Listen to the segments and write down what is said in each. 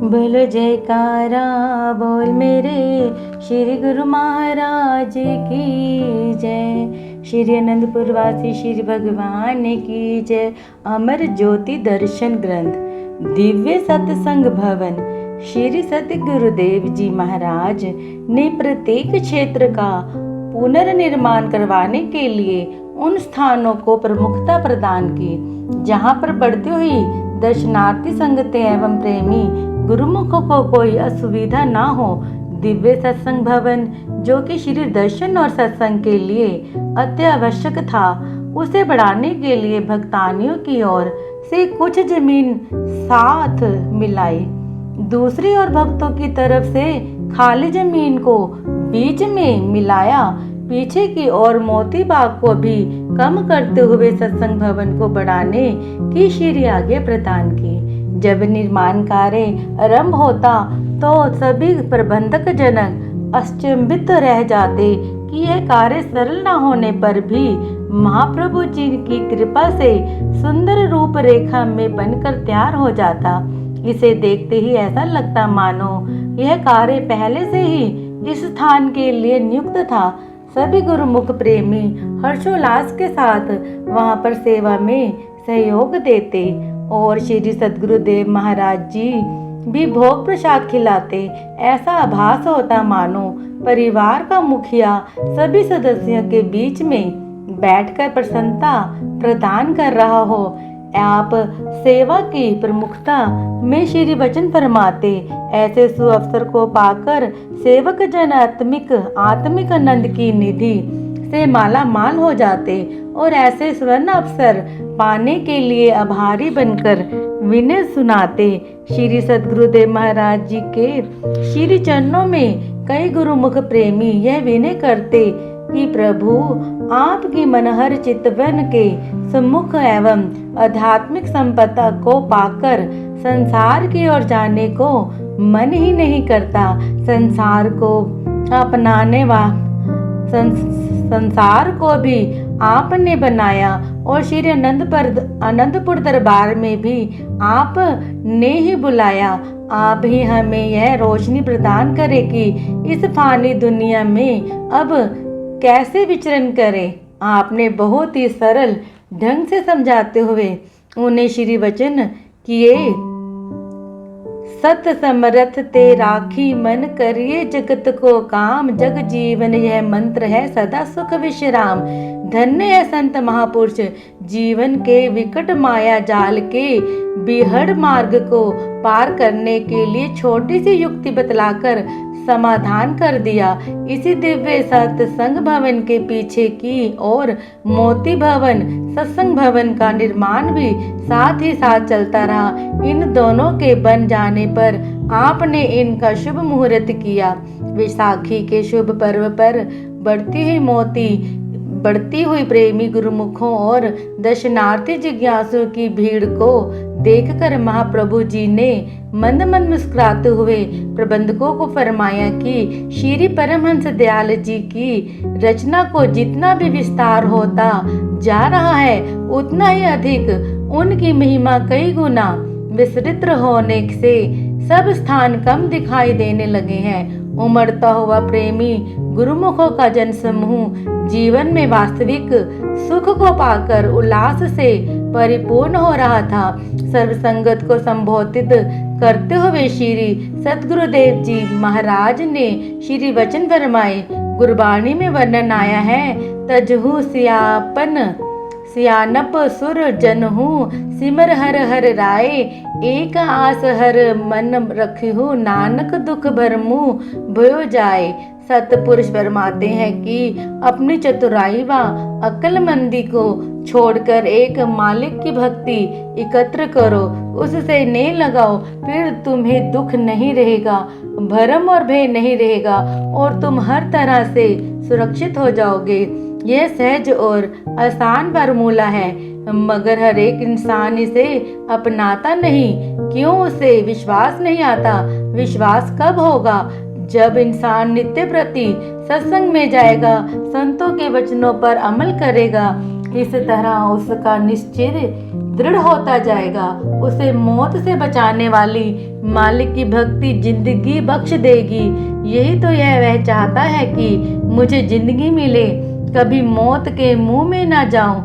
बोल जयकारा बोल मेरे श्री गुरु महाराज की जय। श्री अनंतपुर वासी श्री भगवान की जय। अमर ज्योति दर्शन ग्रंथ दिव्य सत्संग भवन श्री सत्य गुरुदेव जी महाराज ने प्रत्येक क्षेत्र का पुनर्निर्माण करवाने के लिए उन स्थानों को प्रमुखता प्रदान की जहां पर बढ़ती हुई दर्शनार्थी संगतें एवं प्रेमी गुरुमुखों को कोई असुविधा ना हो। दिव्य सत्संग भवन जो कि श्री दर्शन और सत्संग के लिए अत्यावश्यक था, उसे बढ़ाने के लिए भक्तानियों की ओर से कुछ जमीन साथ मिलाई। दूसरी ओर भक्तों की तरफ से खाली जमीन को बीच में मिलाया। पीछे की ओर मोती बाग को भी कम करते हुए सत्संग भवन को बढ़ाने की श्री आज्ञा प्रदान की। जब निर्माण कार्य आरंभ होता तो सभी प्रबंधक जनक अचंभित रह जाते कि यह कार्य सरल न होने पर भी महाप्रभु जी की कृपा से सुंदर रूप रेखा में बनकर तैयार हो जाता। इसे देखते ही ऐसा लगता मानो यह कार्य पहले से ही इस स्थान के लिए नियुक्त था। सभी गुरुमुख प्रेमी हर्षोल्लास के साथ वहां पर सेवा में सहयोग देते और श्री सद्गुरुदेव महाराज जी भी भोग प्रसाद खिलाते। ऐसा आभास होता मानो परिवार का मुखिया सभी सदस्यों के बीच में बैठकर प्रसन्नता प्रदान कर रहा हो। आप सेवा की प्रमुखता में श्री वचन फरमाते। ऐसे सुअवसर को पाकर सेवक जन आत्मिक आनंद की निधि से माला माल हो जाते और ऐसे स्वर्ण अवसर पाने के लिए आभारी बनकर विनय सुनाते। श्री सद्गुरुदेव महाराज जी के श्री चरणों में कई गुरुमुख प्रेमी यह विनय करते कि प्रभु आपकी मनहर चितवन के सम्मुख एवं आध्यात्मिक संपदा को पाकर संसार की ओर जाने को मन ही नहीं करता। संसार को अपनाने संसार को भी आपने बनाया और श्री अनंतपुर दरबार में भी आप ने ही बुलाया। आप ही हमें यह रोशनी प्रदान करें कि इस फानी दुनिया में अब कैसे विचरण करें। आपने बहुत ही सरल ढंग से समझाते हुए उन्हें श्री वचन किए। सत समरथ ते राखी मन करिए जगत को काम, जग जीवन यह मंत्र है सदा सुख विश्राम। धन्य है संत महापुरुष जीवन के विकट माया जाल के बिहड़ मार्ग को पार करने के लिए छोटी सी युक्ति बतलाकर समाधान कर दिया। इसी दिव्य सत्संग भवन के पीछे की और मोती भवन सत्संग भवन का निर्माण भी साथ ही साथ चलता रहा। इन दोनों के बन जाने पर आपने इनका शुभ मुहूर्त किया। वैसाखी के शुभ पर्व पर बढ़ती हुई प्रेमी गुरुमुखों और दर्शनार्थी जिज्ञासुओं की भीड़ को देखकर महाप्रभु जी ने मंद मंद मुस्कुराते हुए प्रबंधकों को फरमाया कि श्री परमहंस दयाल जी की रचना को जितना भी विस्तार होता जा रहा है उतना ही अधिक उनकी महिमा कई गुना विस्तृत होने से सब स्थान कम दिखाई देने लगे हैं। उमड़ता हुआ प्रेमी गुरुमुखों का जनसमूह जीवन में वास्तविक सुख को पाकर उल्लास से परिपूर्ण हो रहा था। सर्वसंगत को संबोधित करते हुए श्री सद्गुरुदेव जी महाराज ने श्री वचन फरमाए। गुरबाणी में वर्णन आया है, तजहु सियानप सुर जनहु सिमर हर हर राय, एक आस हर मन रखहु नानक दुख भरमु भयो जाए। सतपुरुष फरमाते हैं कि अपनी चतुराई व अक्लमंदी को छोड़कर एक मालिक की भक्ति एकत्र करो, उससे नेह लगाओ, फिर तुम्हें दुख नहीं रहेगा, भरम और भय नहीं रहेगा और तुम हर तरह से सुरक्षित हो जाओगे। यह सहज और आसान फार्मूला है, मगर हर एक इंसान इसे अपनाता नहीं। क्यों? उसे विश्वास नहीं आता। विश्वास कब होगा? जब इंसान नित्य प्रति सत्संग में जाएगा, संतों के वचनों पर अमल करेगा। इस तरह उसका निश्चित दृढ़ होता जाएगा। उसे मौत से बचाने वाली मालिक की भक्ति जिंदगी बख्श देगी। यही तो वह चाहता है कि मुझे जिंदगी मिले, कभी मौत के मुंह में ना जाऊं।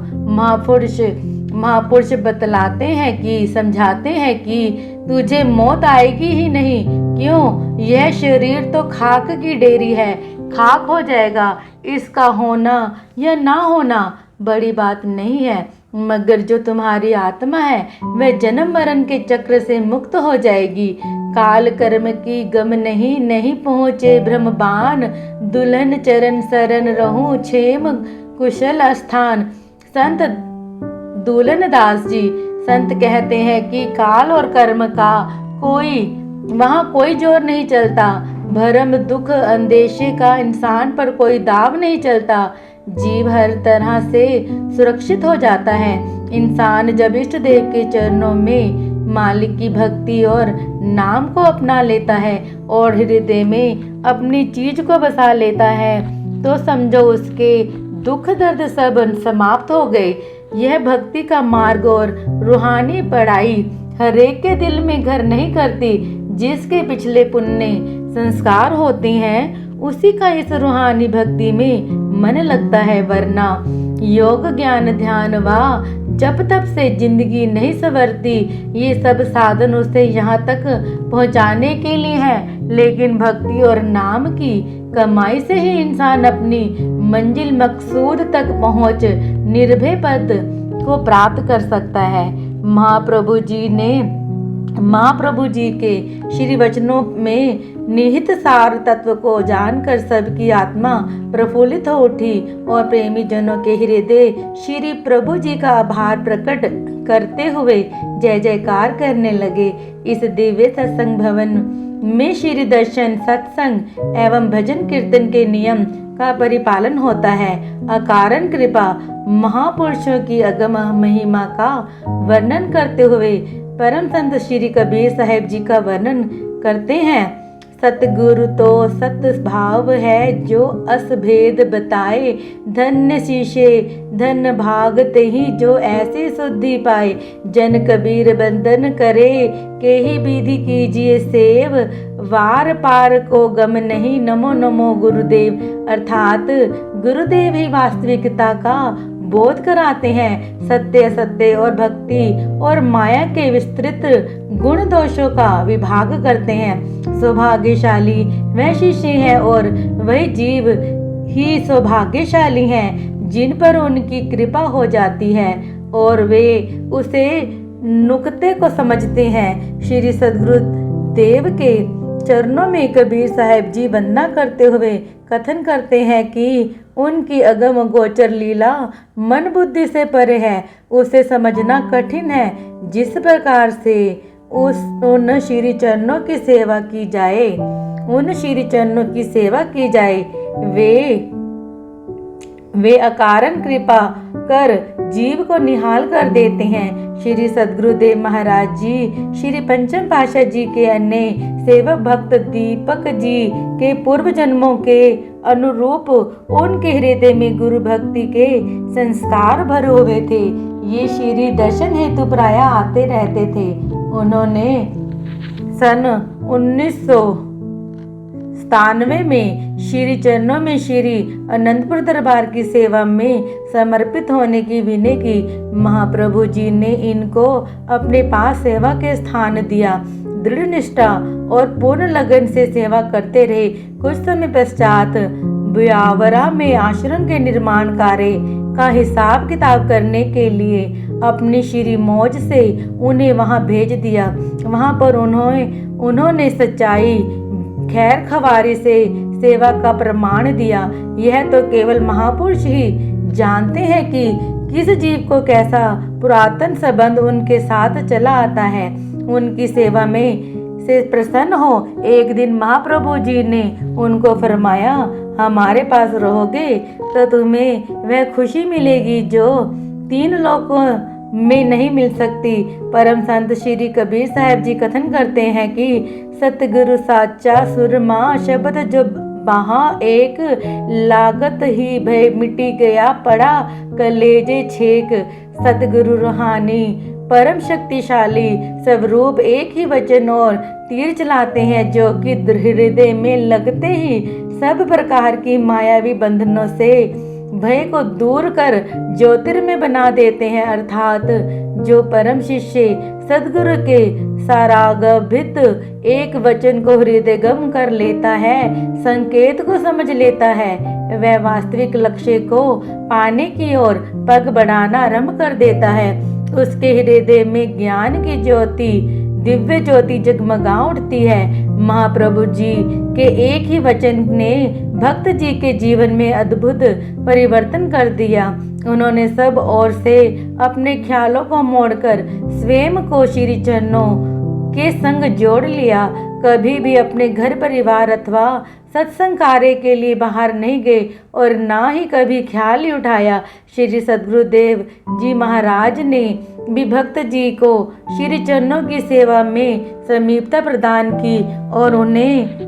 महापुरुष बतलाते हैं कि समझाते हैं कि तुझे मौत आएगी ही नहीं। क्यों? यह शरीर तो खाक की डेरी है, खाक हो जाएगा। इसका होना या ना होना बड़ी बात नहीं है, मगर जो तुम्हारी आत्मा है वह जन्म मरण के चक्र से मुक्त हो जाएगी। काल कर्म की गम नहीं पहुँचे भ्रमबान, दुल्हन चरण शरण रहूं क्षेम कुशल स्थान। संत दुल्हन दास जी संत कहते हैं कि काल और कर्म का वहाँ कोई जोर नहीं चलता। भरम दुख अंदेशे का इंसान पर कोई दाव नहीं चलता। जीव हर तरह से सुरक्षित हो जाता है। इंसान जब इष्ट देव के चरणों में मालिक की भक्ति और नाम को अपना लेता है और हृदय में अपनी चीज को बसा लेता है, तो समझो उसके दुख दर्द सब समाप्त हो गए। यह भक्ति का मार्ग और रूहानी पढ़ाई हर एक के दिल में घर नहीं करती। जिसके पिछले पुण्य संस्कार होते हैं उसी का इस रूहानी भक्ति में मन लगता है, वरना योग ज्ञान ध्यान व जब तब से जिंदगी नहीं संवरती। ये सब साधन उसे यहाँ तक पहुँचाने के लिए है, लेकिन भक्ति और नाम की कमाई से ही इंसान अपनी मंजिल मकसूद तक पहुँच निर्भय पद को प्राप्त कर सकता है। महाप्रभु जी के श्री वचनों में निहित सार तत्व को जानकर सबकी आत्मा प्रफुल्लित हो उठी और प्रेमी जनों के हृदय श्री प्रभु जी का आभार प्रकट करते हुए जय जयकार करने लगे। इस दिव्य सत्संग भवन में श्री दर्शन सत्संग एवं भजन कीर्तन के नियम का परिपालन होता है। अकारण कृपा महापुरुषों की अगम महिमा का वर्णन करते हुए परम संत श्री कबीर साहेब जी का वर्णन करते हैं। सतगुरु तो सत भाव है जो असभेद बताए, धन्य शीशे धन भाग तेहि जो ऐसी शुद्धि पाए। जन कबीर बंदन करे के ही विधि कीजिए सेव, वार पार को गम नहीं नमो नमो गुरुदेव। अर्थात गुरुदेव ही वास्तविकता का बोध कराते हैं, सत्य असत्य और भक्ति और माया के विस्तृत गुण दोषों का विभाग करते हैं। सौभाग्यशाली वह शिष्य है और वही जीव ही सौभाग्यशाली हैं जिन पर उनकी कृपा हो जाती है और वे उसे नुक्ते को समझते हैं। श्री सद्गुरु देव के चरणों में कबीर साहेब जी वंदना करते हुए कथन करते हैं कि उनकी अगम गोचर लीला मन बुद्धि से परे है, उसे समझना कठिन है। जिस प्रकार से उन श्री चरणों की सेवा की जाए, वे अकारण कृपा कर जीव को निहाल कर देते हैं। श्री सद्गुरुदेव महाराज जी श्री पंचम पातशाह जी के अन्य सेवक भक्त दीपक जी के पूर्व जन्मों के अनुरूप उनके हृदय में गुरु भक्ति के संस्कार भरे हुए थे। ये श्री दर्शन हेतु प्राय आते रहते थे। उन्होंने सन 1997 में श्री चरणों में श्री अनंतपुर दरबार की सेवा में समर्पित होने की विनय की। महाप्रभु जी ने इनको अपने पास सेवा के स्थान दिया। दृढ़ निष्ठा और पूर्ण लगन से सेवा करते रहे। कुछ समय पश्चात ब्यावरा में आश्रम के निर्माण कार्य का हिसाब किताब करने के लिए अपनी श्री मौज से उन्हें वहां भेज दिया। वहां पर उन्होंने सच्चाई खैर खवारी से सेवा का प्रमाण दिया। यह तो केवल महापुरुष ही जानते हैं कि किस जीव को कैसा पुरातन संबंध उनके साथ चला आता है। उनकी सेवा में से प्रसन्न हो एक दिन महाप्रभु जी ने उनको फरमाया, हमारे पास रहोगे तो तुम्हें वह खुशी मिलेगी जो 3 लोकों में नहीं मिल सकती। परम संत श्री कबीर साहब जी कथन करते हैं कि सतगुरु साचा सुरमा शब्द जो वहाँ एक लागत ही भय मिटी गया पड़ा कलेजे छेक। सतगुरु रूहानी परम शक्तिशाली स्वरूप एक ही वचन और तीर चलाते हैं, जो कि हृदय में लगते ही सब प्रकार की मायावी बंधनों से भय को दूर कर ज्योतिर्मय बना देते हैं। अर्थात जो परम शिष्य सदगुरु के सारागभित एक वचन को हृदयगम कर लेता है, संकेत को समझ लेता है, वह वास्तविक लक्ष्य को पाने की ओर पग बढ़ाना आरंभ कर देता है। उसके हृदय में ज्ञान की ज्योति, दिव्य ज्योति जगमगा उठती है। महाप्रभु जी के एक ही वचन ने भक्त जी के जीवन में अद्भुत परिवर्तन कर दिया। उन्होंने सब ओर से अपने ख्यालों को मोड़कर स्वयं को श्री चरणों के संग जोड़ लिया। कभी भी अपने घर परिवार अथवा सत्संग कार्य के लिए बाहर नहीं गए और ना ही कभी ख्याल ही उठाया। श्री सद्गुरुदेव जी महाराज ने भी भक्त जी को श्री चरणों की सेवा में समीपता प्रदान की और उन्हें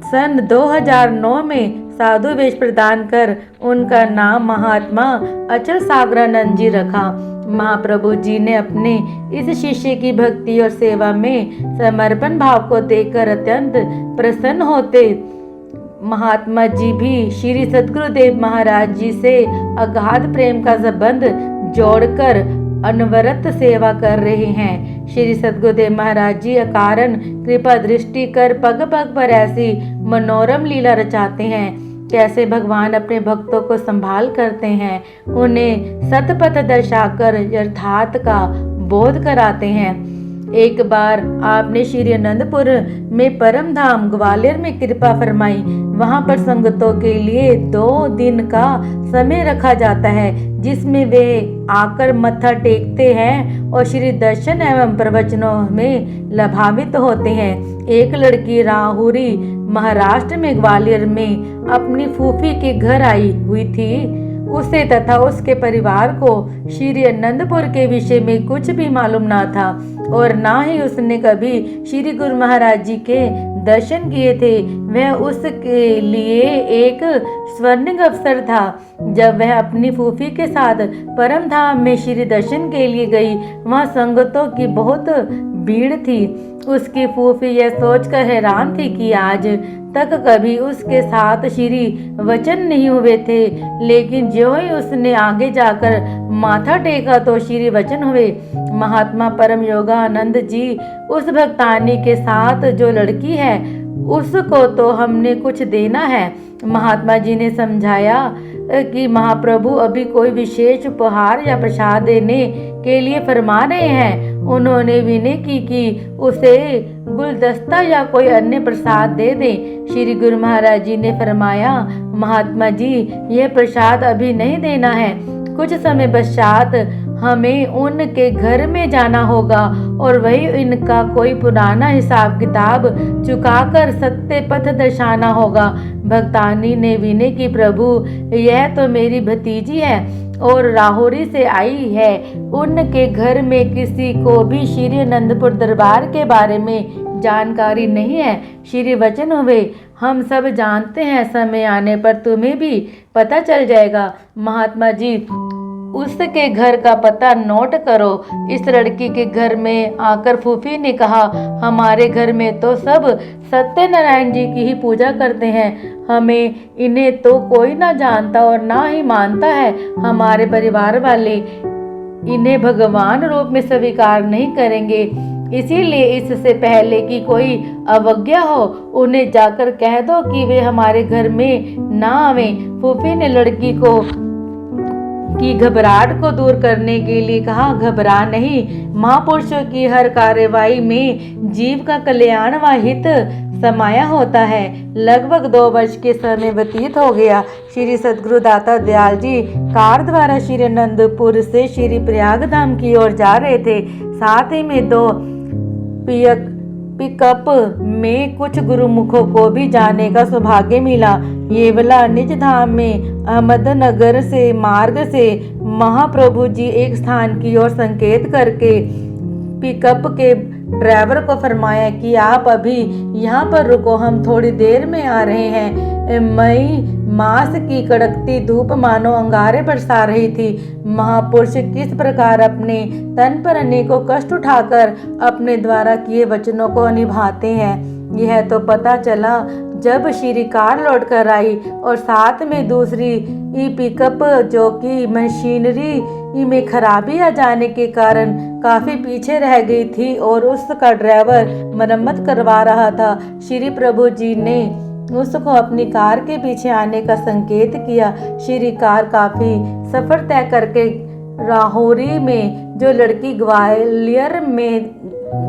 सन 2009 में साधु वेश प्रदान कर उनका नाम महात्मा अचल सागरानंद जी रखा। महाप्रभु जी ने अपने इस शिष्य की भक्ति और सेवा में समर्पण भाव को देखकर अत्यंत प्रसन्न होते। महात्मा जी भी श्री सद्गुरुदेव महाराज जी से अगाध प्रेम का संबंध जोड़कर अनवरत सेवा कर रहे हैं। श्री सद्गुरुदेव महाराज जी अकारण कृपा दृष्टि कर पग पग पर ऐसी मनोरम लीला रचाते हैं। कैसे भगवान अपने भक्तों को संभाल करते हैं, उन्हें सतपथ दर्शाकर यथार्थ का बोध कराते हैं। एक बार आपने श्री अनंतपुर में परम धाम ग्वालियर में कृपा फरमाई। वहां पर संगतों के लिए 2 दिन का समय रखा जाता है, जिसमें वे आकर मत्था टेकते हैं और श्री दर्शन एवं प्रवचनों में लाभान्वित होते हैं। एक लड़की राहुरी महाराष्ट्र में ग्वालियर में अपनी फूफी के घर आई हुई थी। उसे तथा उसके परिवार को श्री अनंतपुर के विषय में कुछ भी मालूम ना था और ना ही उसने कभी श्री गुरु महाराज जी के दर्शन किए थे। वह उसके लिए एक स्वर्णिम अवसर था जब वह अपनी फूफी के साथ परम धाम में श्री दर्शन के लिए गई। वहाँ संगतों की बहुत भीड़ थी। उसकी फूफी यह सोचकर हैरान थी कि आज तक कभी उसके साथ श्री वचन नहीं हुए थे, लेकिन जो ही उसने आगे जाकर माथा टेका तो श्री वचन हुए। महात्मा परम योगानंद जी उस भक्तानी के साथ जो लड़की है उसको तो हमने कुछ देना है। महात्मा जी ने समझाया कि महाप्रभु अभी कोई विशेष उपहार या प्रसाद देने के लिए फरमा रहे हैं। उन्होंने विनय की कि उसे गुलदस्ता या कोई अन्य प्रसाद दे दें। श्री गुरु महाराज जी ने फरमाया, महात्मा जी यह प्रसाद अभी नहीं देना है, कुछ समय पश्चात हमें उनके घर में जाना होगा और वही इनका कोई पुराना हिसाब किताब चुकाकर सत्य पथ दर्शाना होगा। भक्तानी ने विनय की, प्रभु यह तो मेरी भतीजी है और राहुरी से आई है। उनके घर में किसी को भी श्री अनंतपुर दरबार के बारे में जानकारी नहीं है। श्री वचन हुए, हम सब जानते हैं, समय आने पर तुम्हें भी पता चल जाएगा। महात्मा जी उसके घर का पता नोट करो। इस लड़की के घर में आकर फूफी ने कहा, हमारे घर में तो सब सत्यनारायण जी की ही पूजा करते हैं, हमें इन्हें तो कोई ना जानता और ना ही मानता है। हमारे परिवार वाले इन्हें भगवान रूप में स्वीकार नहीं करेंगे, इसीलिए इससे पहले कि कोई अवज्ञा हो उन्हें जाकर कह दो कि वे हमारे घर में ना आवें। फूफी ने लड़की को की घबराहट को दूर करने के लिए कहा, घबरा नहीं, महापुरुषों की हर कार्यवाही में जीव का कल्याण व हित समाया होता है। लगभग 2 वर्ष के समय व्यतीत हो गया। श्री सद्गुरु दाता दयाल जी कार द्वारा श्री अनंतपुर से श्री प्रयाग धाम की ओर जा रहे थे। साथ ही में 2 पिकअप में कुछ गुरुमुखों को भी जाने का सौभाग्य मिला। ये वाला निज धाम में अहमदनगर से मार्ग से महाप्रभु जी एक स्थान की ओर संकेत करके पिकअप के ड्राइवर को फरमाया कि आप अभी यहाँ पर रुको, हम थोड़ी देर में आ रहे हैं। मांस की कड़कती धूप मानो अंगारे बरसा रही थी। महापुरुष किस प्रकार अपने तन पर अनेकों कष्ट उठाकर अपने द्वारा किए वचनों को निभाते हैं, यह तो पता चला जब श्री कार लौट कर आई और साथ में दूसरी पिकअप जो कि मशीनरी में खराबी आ जाने के कारण काफी पीछे रह गई थी और उसका ड्राइवर मरम्मत करवा रहा था। श्री प्रभु जी ने उसको अपनी कार के पीछे आने का संकेत किया। श्री कार काफी सफर तय करके राहोरी में जो लड़की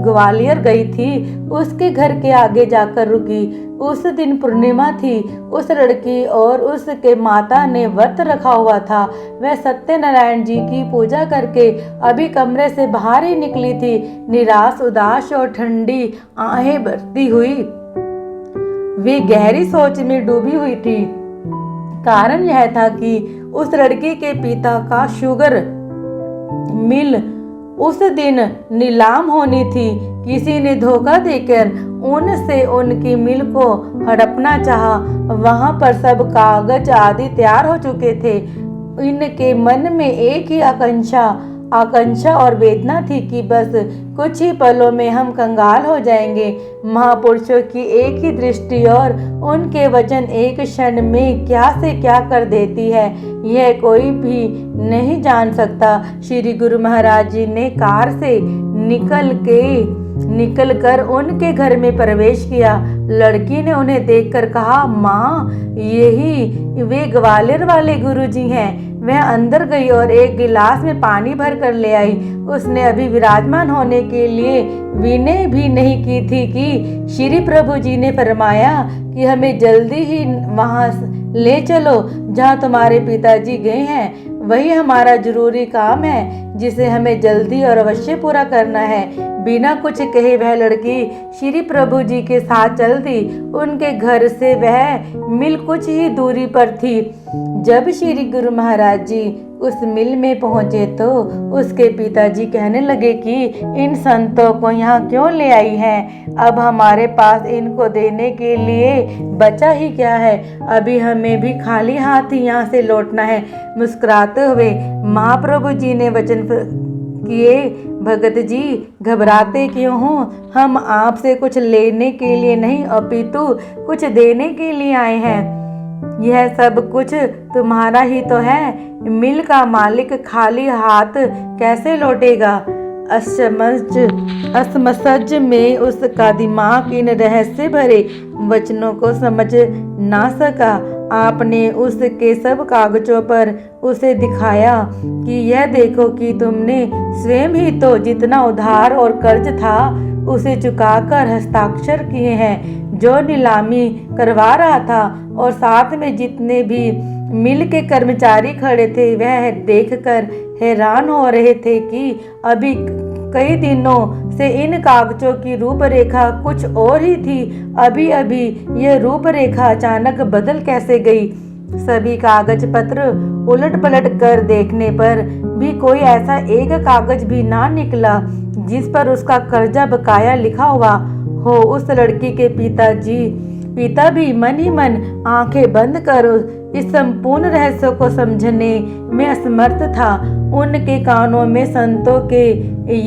ग्वालियर गई थी उसके घर के आगे जाकर रुकी। उस दिन पूर्णिमा थी। उस लड़की और उसके माता ने व्रत रखा हुआ था। वह सत्यनारायण जी की पूजा करके अभी कमरे से बाहर ही निकली थी। निराश, उदास और ठंडी आहें भरती हुई वे गहरी सोच में डूबी हुई थी। कारण यह था कि उस लड़की के पिता का शुगर मिल उस दिन नीलाम होनी थी। किसी ने धोखा देकर उनसे उनकी मिल को हड़पना चाहा। वहां पर सब कागज आदि तैयार हो चुके थे। इनके मन में एक ही आकांक्षा और वेदना थी कि बस कुछ ही पलों में हम कंगाल हो जाएंगे। महापुरुषों की एक ही दृष्टि और उनके वचन एक क्षण में क्या से क्या कर देती है, यह कोई भी नहीं जान सकता। श्री गुरु महाराज जी ने कार से निकल कर उनके घर में प्रवेश किया। लड़की ने उन्हें देखकर कहा, माँ, यही वे ग्वालियर वाले गुरुजी हैं। वह अंदर गई और एक गिलास में पानी भर कर ले आई। उसने अभी विराजमान होने के लिए विनय भी नहीं की थी कि श्री प्रभु जी ने फरमाया कि हमें जल्दी ही वहां ले चलो जहां तुम्हारे पिताजी गए हैं। वही हमारा जरूरी काम है जिसे हमें जल्दी और अवश्य पूरा करना है। बिना कुछ कहे वह लड़की श्री प्रभु जी के साथ चल दी। उनके घर से वह मिल कुछ ही दूरी पर थी। जब श्री गुरु महाराज जी उस मिल में पहुंचे तो उसके पिताजी कहने लगे कि इन संतों को यहाँ क्यों ले आई हैं? अब हमारे पास इनको देने के लिए बचा ही क्या है? अभी हमें भी खाली हाथ ही यहाँ से लौटना है। मुस्कुराते हुए महाप्रभु जी ने वचन किए, भगत जी, घबराते क्यों हो? हम आपसे कुछ लेने के लिए नहीं अपितु कुछ देने के लिए आए हैं। यह सब कुछ तुम्हारा ही तो है। मिल का मालिक खाली हाथ कैसे लौटेगा? असमसज में उसका दिमाग इन रहस्य भरे वचनों को समझ ना सका। आपने उसके सब कागजों पर उसे दिखाया कि यह देखो कि तुमने स्वयं ही तो जितना उधार और कर्ज था उसे चुकाकर हस्ताक्षर किए हैं। जो नीलामी करवा रहा था और साथ में जितने भी मिल के कर्मचारी खड़े थे वह देखकर हैरान हो रहे थे कि अभी कई दिनों से इन कागजों की रूपरेखा कुछ और ही थी। अभी अभी यह रूपरेखा अचानक बदल कैसे गई? सभी कागज पत्र उलट पलट कर देखने पर भी कोई ऐसा एक कागज भी ना निकला जिस पर उसका कर्जा बकाया लिखा हुआ हो। उस लड़की के पिता भी मन ही मन आंखें बंद कर इस संपूर्ण रहस्य को समझने में असमर्थ था। उनके कानों में संतों के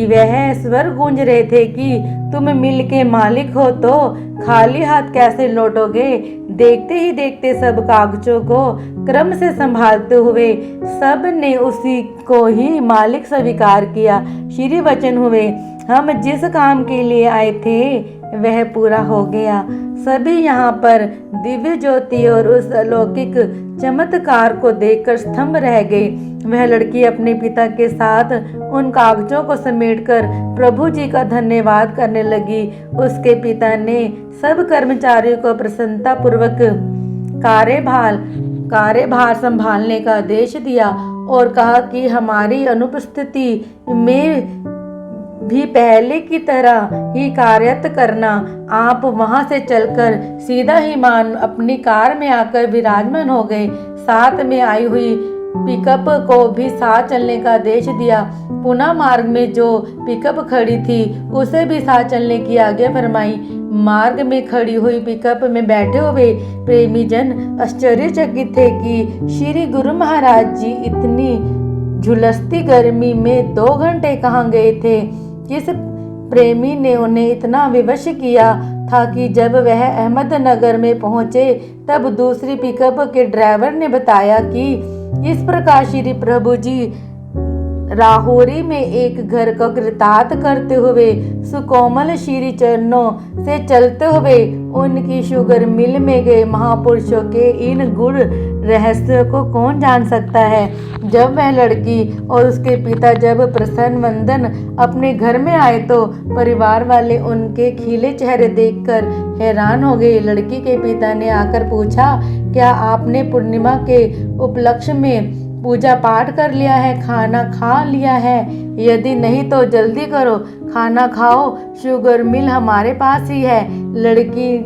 वह स्वर गूंज रहे थे कि तुम मिल के मालिक हो तो खाली हाथ कैसे लौटोगे? देखते ही देखते सब कागजों को क्रम से संभालते हुए सब ने उसी को ही मालिक स्वीकार किया। श्री वचन हुए, हम जिस काम के लिए आए थे वह पूरा हो गया। सभी यहाँ पर दिव्य ज्योति और उस अलौकिक चमत्कार को देखकर स्तंभ रह गए। वह लड़की अपने पिता के साथ उन कागजों को समेटकर प्रभु जी का धन्यवाद करने लगी। उसके पिता ने सब कर्मचारियों को प्रसन्नता पूर्वक कार्यभार संभालने का आदेश दिया और कहा कि हमारी अनुपस्थिति में भी पहले की तरह ही कार्यरत करना। आप वहां से चलकर सीधा ही मान अपनी कार में आकर विराजमान हो गए। साथ में आई हुई पिकअप को भी साथ चलने का आदेश दिया। पुनः मार्ग में जो पिकअप खड़ी थी उसे भी साथ चलने की आज्ञा फरमाई। मार्ग में खड़ी हुई पिकअप में बैठे हुए प्रेमी जन आश्चर्यचकित थे कि श्री गुरु महाराज जी इतनी झुलसती गर्मी में 2 घंटे कहाँ गए थे। किस प्रेमी ने उन्हें इतना विवश किया था कि जब वह अहमदनगर में पहुंचे तब दूसरी पिकअप के ड्राइवर ने बताया कि इस प्रकार श्री प्रभु जी राहोरी में एक घर को कृतार्थ करते हुए सुकोमल श्री चरणों से चलते हुए उनकी शुगर मिल में गए महापुरुषों के इन गुण रहस्यों को कौन जान सकता है। जब वह लड़की और उसके पिता जब प्रसन्न वंदन अपने घर में आए तो परिवार वाले उनके खिले चेहरे देखकर हैरान हो गए। लड़की के पिता ने आकर पूछा, क्या आपने पूर्णिमा के उपलक्ष्य में पूजा पाठ कर लिया है, खाना खा लिया है? यदि नहीं तो जल्दी करो, खाना खाओ, शुगर मिल हमारे पास ही है। लड़की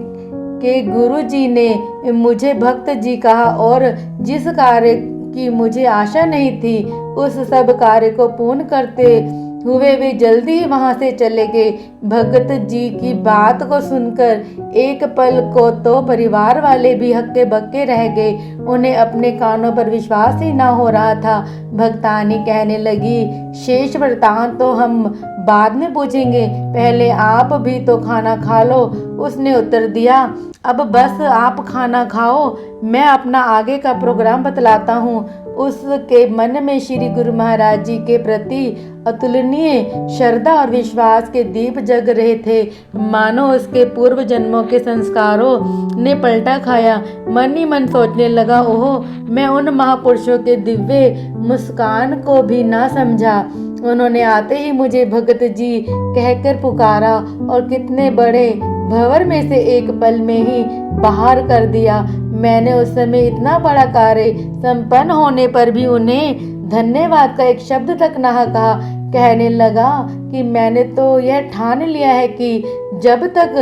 के गुरु जी ने मुझे भक्त जी कहा और जिस कार्य की मुझे आशा नहीं थी उस सब कार्य को पूर्ण करते हुए वे जल्दी ही वहां से चले गए। भगत जी की बात को सुनकर एक पल को तो परिवार वाले भी हक्के बक्के रह गए। उन्हें अपने कानों पर विश्वास ही ना हो रहा था। भक्तानी कहने लगी, शेष वृतांत तो हम बाद में पूछेंगे, पहले आप भी तो खाना खा लो। उसने उत्तर दिया, अब बस आप खाना खाओ, मैं अपना आगे का प्रोग्राम बतलाता हूँ। उसके मन में श्री गुरु महाराज जी के प्रति अतुलनीय श्रद्धा और विश्वास के दीप जग रहे थे, मानो उसके पूर्व जन्मों के संस्कारों ने पलटा खाया। मन ही मन सोचने लगा, ओह, मैं उन महापुरुषों के दिव्य मुस्कान को भी ना समझा। उन्होंने आते ही मुझे भगत जी कहकर पुकारा और कितने बड़े भंवर में से एक पल में ही बाहर कर दिया। मैंने उस समय इतना बड़ा कार्य संपन्न होने पर भी उन्हें धन्यवाद का एक शब्द तक ना कहा। कहने लगा कि मैंने तो यह ठान लिया है कि जब तक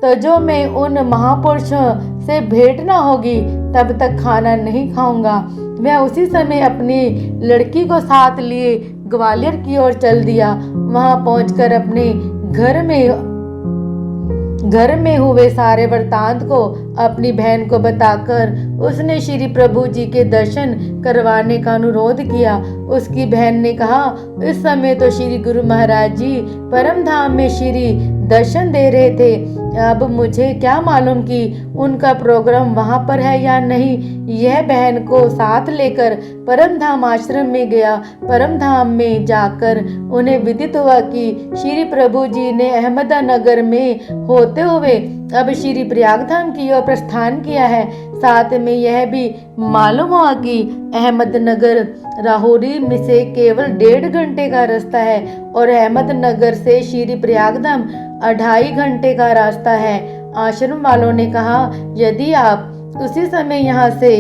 तजो में उन महापुरुषों से भेंट ना होगी तब तक खाना नहीं खाऊंगा। वह उसी समय अपनी लड़की को साथ लिए ग्वालियर की ओर चल दिया। वहां पहुंचकर अपने घर में हुए सारे वृतांत को अपनी बहन को बताकर उसने श्री प्रभु जी के दर्शन करवाने का अनुरोध किया। उसकी बहन ने कहा, इस समय तो श्री गुरु महाराज जी परम धाम में श्री दर्शन दे रहे थे। अब मुझे क्या मालूम कि उनका प्रोग्राम वहां पर है या नहीं। यह बहन को साथ लेकर परम धाम आश्रम में गया। परम धाम में जाकर उन्हें विदित हुआ कि श्री प्रभु जी ने अहमदनगर में होते हुए अब श्री प्रयागधाम की ओर प्रस्थान किया है। साथ में यह भी मालूम हुआ कि अहमदनगर राहोरी में से केवल 1.5 घंटे का रास्ता है और अहमदनगर से श्री प्रयागधाम 2.5 घंटे का रास्ता है। आश्रम वालों ने कहा, यदि आप उसी समय यहाँ से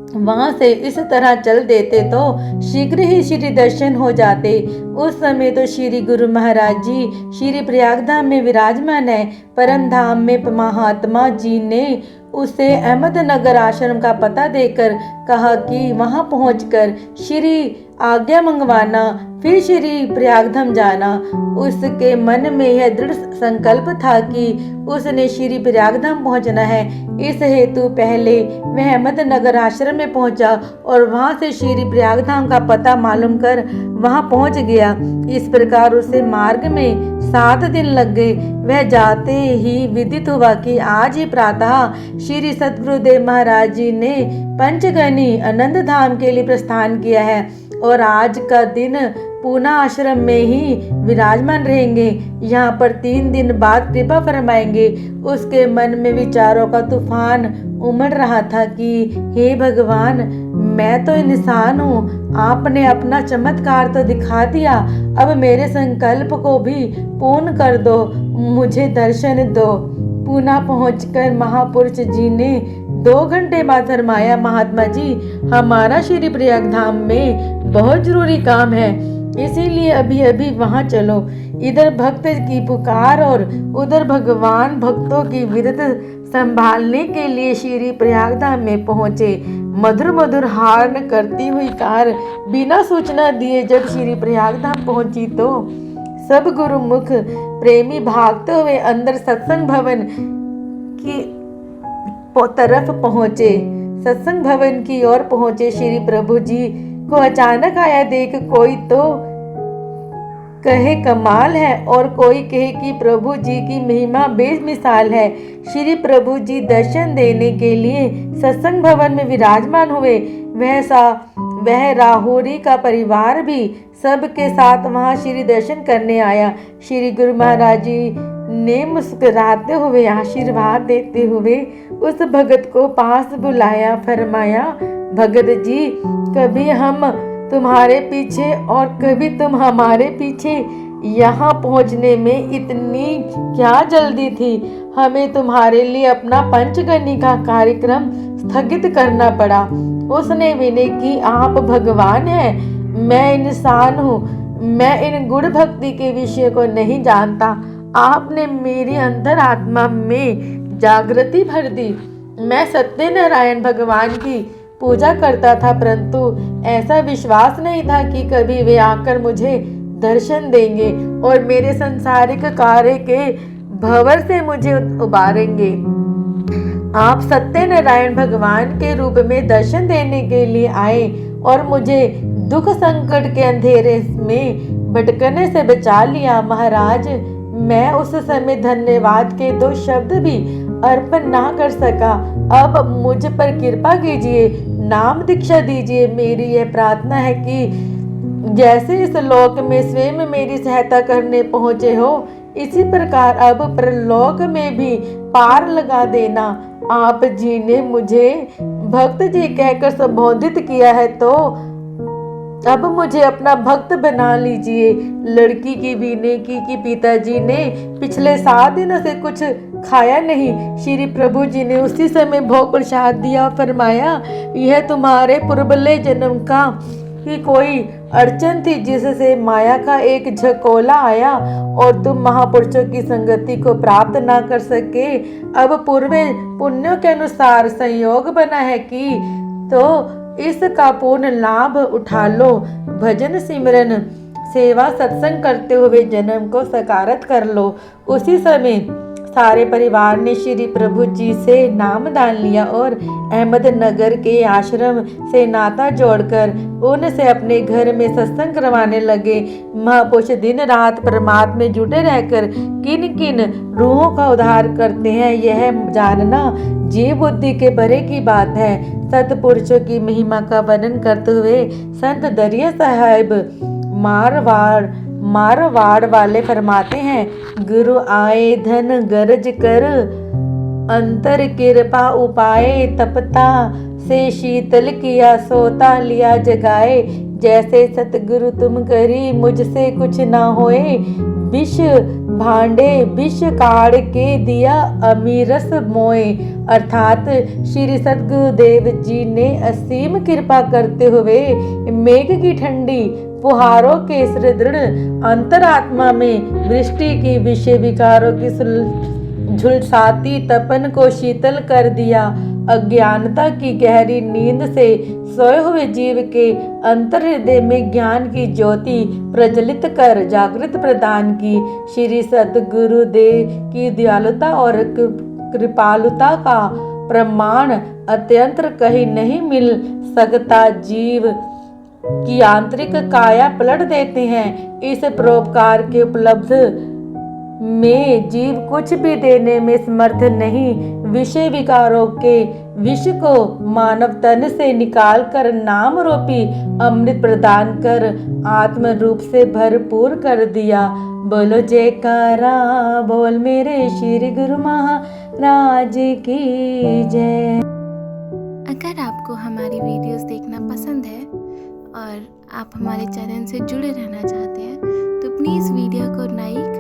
वहां से इस तरह चल देते तो शीघ्र ही श्री दर्शन हो जाते। उस समय तो श्री गुरु महाराज जी श्री प्रयागधाम में विराजमान है। परम धाम में महात्मा जी ने उसे अहमदनगर आश्रम का पता देकर कहा कि वहां पहुंचकर श्री आज्ञा मंगवाना, फिर श्री प्रयागधाम जाना। उसके मन में यह दृढ़ संकल्प था कि उसने श्री प्रयागधाम पहुंचना है। इस हेतु पहले वह अहमदनगर आश्रम में पहुंचा और वहां से श्री प्रयागधाम का पता मालूम कर वहां पहुंच गया। इस प्रकार उसे मार्ग में 7 दिन लग गए। वह जाते ही विदित हुआ कि आज ही प्रातः श्री सतगुरुदेव महाराज जी ने पंचगनी आनंद धाम के लिए प्रस्थान किया है और आज का दिन पूना आश्रम में ही विराजमान रहेंगे। यहाँ पर 3 दिन बाद कृपा फरमाएंगे। उसके मन में विचारों का तूफान उमड़ रहा था कि हे भगवान, मैं तो इंसान हूँ, आपने अपना चमत्कार तो दिखा दिया, अब मेरे संकल्प को भी पूर्ण कर दो, मुझे दर्शन दो। पूना पहुंचकर महापुरुष जी ने 2 घंटे बाद फरमाया, महात्मा जी, हमारा श्री प्रयागधाम में बहुत जरूरी काम है, इसीलिए अभी अभी वहां चलो। इधर भक्त की पुकार और उधर भगवान भक्तों की विरत संभालने के लिए श्री प्रयागधाम में पहुंचे। मधुर मधुर हार्न करती हुई कार बिना सूचना दिए जब श्री प्रयागधाम पहुंची तो सब गुरुमुख प्रेमी भागते हुए अंदर सत्संग भवन की तरफ पहुंचे। सत्संग भवन की ओर पहुंचे श्री प्रभु जी को अचानक आया देख कोई तो कहे कमाल है और कोई कहे कि प्रभु जी की महिमा बेमिसाल है। श्री प्रभु जी दर्शन देने के लिए सत्संग भवन में विराजमान हुए। वह राहुरी का परिवार भी सबके साथ वहां श्री दर्शन करने आया। श्री गुरु महाराज जी ने मुस्कुराते हुए आशीर्वाद देते हुए उस भगत को पास बुलाया। फरमाया, भगत जी, कभी हम तुम्हारे पीछे और कभी तुम हमारे पीछे। यहाँ पहुँचने में इतनी क्या जल्दी थी? हमें तुम्हारे लिए अपना पंचगनी का कार्यक्रम स्थगित करना पड़ा। उसने विनय की, आप भगवान हैं, मैं इंसान हूँ। मैं इन गुण भक्ति के विषय को नहीं जानता। आपने मेरी अंतर आत्मा में जागृति भर दी। मैं सत्यनारायण भगवान की पूजा करता था, परंतु ऐसा विश्वास नहीं था कि कभी वे आकर मुझे दर्शन देंगे और मेरे सांसारिक कार्य के भंवर से मुझे उबारेंगे। आप सत्यनारायण भगवान के रूप में दर्शन देने के लिए आए और मुझे दुख संकट के अंधेरे में भटकने से बचा लिया। महाराज, मैं उस समय धन्यवाद के 2 शब्द भी अर्पण ना कर सका। अब मुझ पर कृपा कीजिए, नाम दीक्षा दीजिए। मेरी यह प्रार्थना है कि जैसे इस लोक में स्वयं मेरी सहायता करने पहुँचे हो, इसी प्रकार अब परलोक में भी पार लगा देना। आप जी ने मुझे भक्त जी कहकर संबोधित किया है, तो अब मुझे अपना भक्त बना लीजिए। लड़की की विनय की कि पिताजी ने पिछले 7 दिनों से कुछ खाया नहीं। श्री प्रभु जी ने उसी समय भोग प्रसाद दिया और फरमाया, यह तुम्हारे पूर्वले जन्म का कि कोई अड़चन थी जिससे माया का एक झकोला आया और तुम महापुरुषों की संगति को प्राप्त ना कर सके। अब पूर्व पुण्यों के अनुसार संयोग बना है कि तो इसका पूर्ण लाभ उठा लो। भजन सिमरन सेवा सत्संग करते हुए जन्म को सकारत कर लो। उसी समय सारे परिवार ने श्री प्रभु जी से नाम दान लिया और अहमदनगर के आश्रम से नाता जोड़कर उनसे अपने घर में सत्संग करवाने लगे। महापुरुष दिन रात परमात्मा में जुटे रहकर किन किन रूहों का उद्धार करते हैं, यह जानना जीव बुद्धि के भरे की बात है। सतपुरुषों की महिमा का वर्णन करते हुए संत दरिया साहब मारवाड़ वाले फरमाते हैं, गुरु आए धन गरज कर, अंतर कृपा उपाय तपता, से शीतल किया सोता लिया जगाए। जैसे सतगुरु तुम करी मुझसे कुछ ना होए, विष भांडे विष काढ़ के दिया अमीरस मोए। अर्थात श्री सतगुरुदेव जी ने असीम कृपा करते हुए मेघ की ठंडी फुहारों के सुदृढ़ अंतरात्मा में वृष्टि की विषय विकारों की झुलसाती तपन को शीतल कर दिया। अज्ञानता की गहरी नींद से सोए हुए जीव के अंतर हृदय में ज्ञान की ज्योति प्रज्वलित कर जागृत प्रदान की। श्री सतगुरुदेव की दयालुता और कृपालुता का प्रमाण अत्यंत कहीं नहीं मिल सकता। जीव की आंतरिक काया पलट देते हैं। इस परोपकार के उपलब्ध में जीव कुछ भी देने में समर्थ नहीं। विषय विकारों के विष को मानव तन से निकाल कर नाम रूपी अमृत प्रदान कर आत्म रूप से भरपूर कर दिया। बोलो जयकारा बोल मेरे श्री गुरु महाराज की जय। अगर आपको हमारी वीडियोस देखना पसंद है और आप हमारे चैनल से जुड़े रहना चाहते हैं तो प्लीज़ वीडियो को लाइक